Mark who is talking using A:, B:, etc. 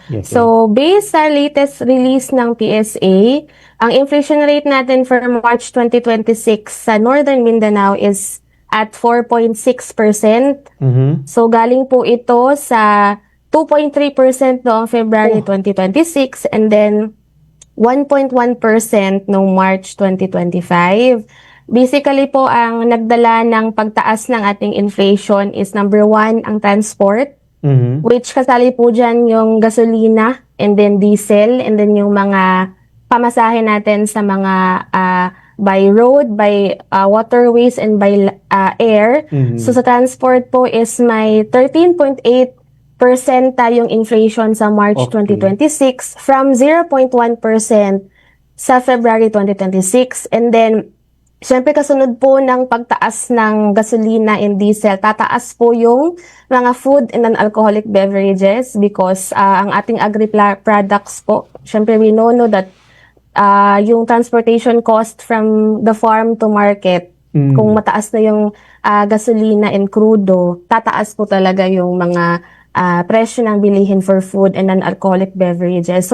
A: Okay.
B: So, based sa latest release ng PSA, ang inflation rate natin for March 2026 sa Northern Mindanao is at 4.6%. So, galing po ito sa 2.3% noong February 2026 and then 1.1% noong March 2025. Basically po, ang nagdala ng pagtaas ng ating inflation is number one, ang transport, which kasali po dyan yung gasolina and then diesel and then yung mga pamasahe natin sa mga by road, by waterways, and by air. So sa transport po is may 13.8% tayong inflation sa March 2026 from 0.1% sa February 2026. And then, syempre kasunod po ng pagtaas ng gasolina and diesel, tataas po yung mga food and non-alcoholic beverages because ang ating agri-products po, syempre we know that yung transportation cost from the farm to market, kung mataas na yung gasolina and crudo, tataas po talaga yung mga presyo ng bilihin for food and non-alcoholic beverages. So,